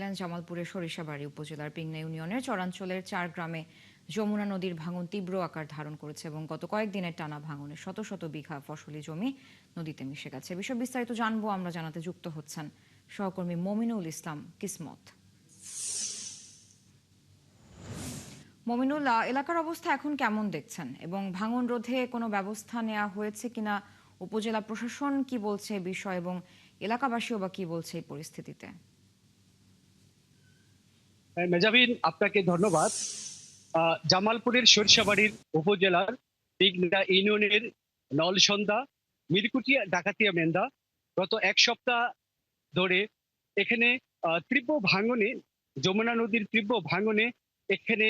জানাচ্ছিলেন জামালপুরের সরিষাবাড়ী উপজেলার পিংনা ইউনিয়নের চরাঞ্চলের 4 গ্রামে যমুনা নদীর ভাঙন তীব্র আকার ধারণ করেছে এবং গত কয়েকদিনের টানা ভাঙনে শত শত বিঘা ফসলি জমি নদীতে মিশে গেছে। বিষয় বিস্তারিত জানবো, আমরা জানাতে যুক্ত হচ্ছেন সহকর্মী মমিনুল ইসলাম কিসমত। মমিনুল, এলাকার অবস্থা এখন কেমন দেখছেন এবং ভাঙন রোধে কোনো ব্যবস্থা নেওয়া হয়েছে কিনা, উপজেলা প্রশাসন কি বলছে এ বিষয় এবং এলাকাবাসীও বা কি বলছে এই পরিস্থিতিতে? মেজাবিন, আপনাকে ধন্যবাদ। জামালপুরের সরিষাবাড়ির উপজেলার পিগনা ইউনিয়নের নলসন্দা, মিরকুটিয়া, ডাকাতিয়া, মেন্দা গত এক সপ্তাহ ধরে এখানে তীব্র ভাঙনে, যমুনা নদীর তীব্র ভাঙনে এখানে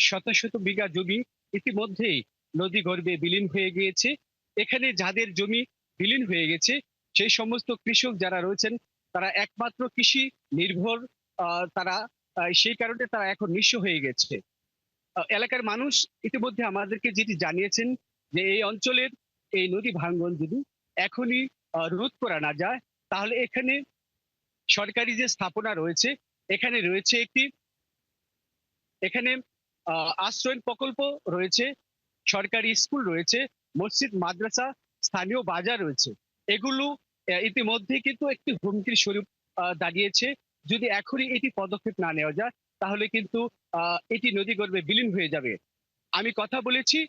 শত শত বিঘা জমি ইতিমধ্যেই নদী গর্ভে বিলীন হয়ে গিয়েছে। এখানে যাদের জমি বিলীন হয়ে গেছে সেই সমস্ত কৃষক যারা রয়েছেন তারা একমাত্র কৃষি নির্ভর। তারা সেই কারণে তারা এখন নিঃস্ব হয়ে গেছে। এলাকার মানুষ ইতিমধ্যে আমাদেরকে যেটি জানিয়েছেন যে এই অঞ্চলের এই নদী ভাঙ্গন যদি এখনই রোধ করা না যায়, তাহলে এখানে সরকারি যে স্থাপনা রয়েছে, এখানে রয়েছে এখানে আশ্রয় প্রকল্প রয়েছে, সরকারি স্কুল রয়েছে, মসজিদ, মাদ্রাসা, স্থানীয় বাজার রয়েছে। এগুলো ইতিমধ্যে কিন্তু একটি হুমকির স্বরূপ দাঁড়িয়েছে। যদি এখনই এটি পদক্ষেপ না নেওয়া যায় তাহলে কিন্তু এটি নদীগর্ভে বিলীন হয়ে যাবে। আমি কথা বলেছি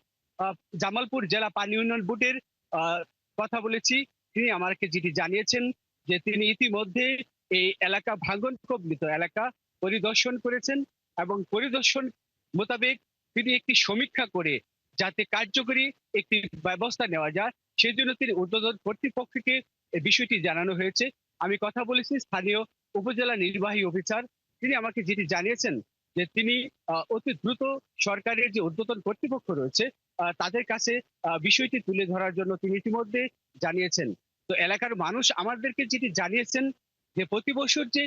জামালপুর জেলা পানি উন্নয়ন বোর্ডের আহ, কথা বলেছি। তিনি আমাকে যেটি জানিয়েছেন যে তিনি ইতিমধ্যে এই এলাকা, ভাঙন প্রভাবিত এলাকা পরিদর্শন করেছেন এবং পরিদর্শন মোতাবেক তিনি একটি সমীক্ষা করে যাতে কার্যকরী একটি ব্যবস্থা নেওয়া যায় সেই জন্য তিনি ঊর্ধ্বতন কর্তৃপক্ষকে এই বিষয়টি জানানো হয়েছে। আমি কথা বলেছি স্থানীয় উপজেলা নির্বাহী অফিসার, তিনি আমাকে যেটি জানিয়েছেন যে তিনি অতি দ্রুত সরকারের যে ঊর্ধ্বতন কর্তৃপক্ষ রয়েছে তাদের কাছে বিষয়টি তুলে ধরার জন্য তিনি ইতিমধ্যে জানিয়েছেন। তো এলাকার মানুষ আমাদেরকে যেটি জানিয়েছেন যে প্রতি বছর যে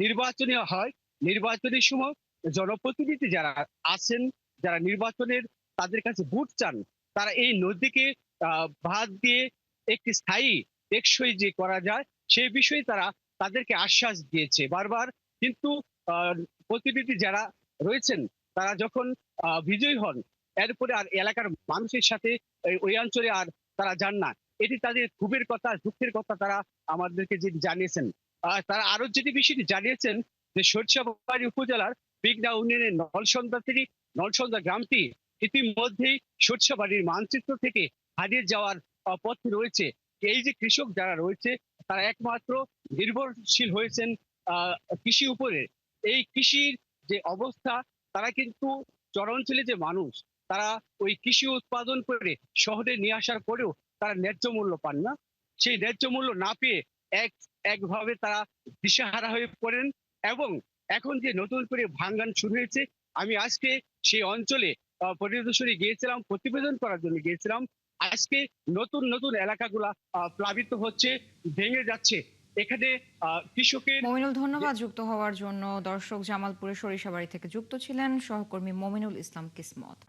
নির্বাচনী হয়, নির্বাচনের সময় জনপ্রতিনিধি যারা আছেন, যারা নির্বাচনের তাদের কাছে ভোট চান, তারা এই নদীকে বাঁধ দিয়ে একটি স্থায়ী টেকসই যে করা যায় সেই বিষয়ে তারা তাদেরকে আশ্বাস দিয়েছে বারবার। কিন্তু প্রতিনিধি যারা রয়েছেন তারা যখন বিজয়ী হন, এরপরে আর এলাকার মানুষের সাথে ওই অঞ্চলে আর তারা যান না। এটি তাদের ক্ষোভের কথা, দুঃখের কথা তারা আমাদেরকে যে জানিয়েছেন। তারা আরো যেটি বিষয়টি জানিয়েছেন যে সরিষাবাড়ী উপজেলার পিগনা ইউনিয়নের নলসন্দা গ্রামটি ইতিমধ্যেই সরিষাবাড়ির মানচিত্র থেকে হারিয়ে যাওয়ার পথ রয়েছে। এই যে কৃষক যারা রয়েছে তারা একমাত্র নির্ভরশীল হয়েছেন কৃষি উপরে। এই কৃষির যে অবস্থা, তারা কিন্তু চরাঞ্চলে যে মানুষ তারা ওই কৃষি উৎপাদন করে শহরে নিয়ে আসার পরেও তারা ন্যায্য মূল্য পান না। সেই ন্যায্য মূল্য না পেয়ে একভাবে তারা দিশেহারা হয়ে পড়েন। এবং এখন যে নতুন করে ভাঙ্গন শুরু হয়েছে, আমি আজকে সেই অঞ্চলে পরিদর্শনে গিয়েছিলাম, প্রতিবেদন করার জন্য গিয়েছিলাম। আজকে নতুন নতুন এলাকাগুলা প্লাবিত হচ্ছে, ভেঙে যাচ্ছে। এখানে কৃষকের মমিনুল, ধন্যবাদ যুক্ত হওয়ার জন্য। দর্শক, জামালপুরের সরিষাবাড়ী থেকে যুক্ত ছিলেন সহকর্মী মমিনুল ইসলাম কিসমত।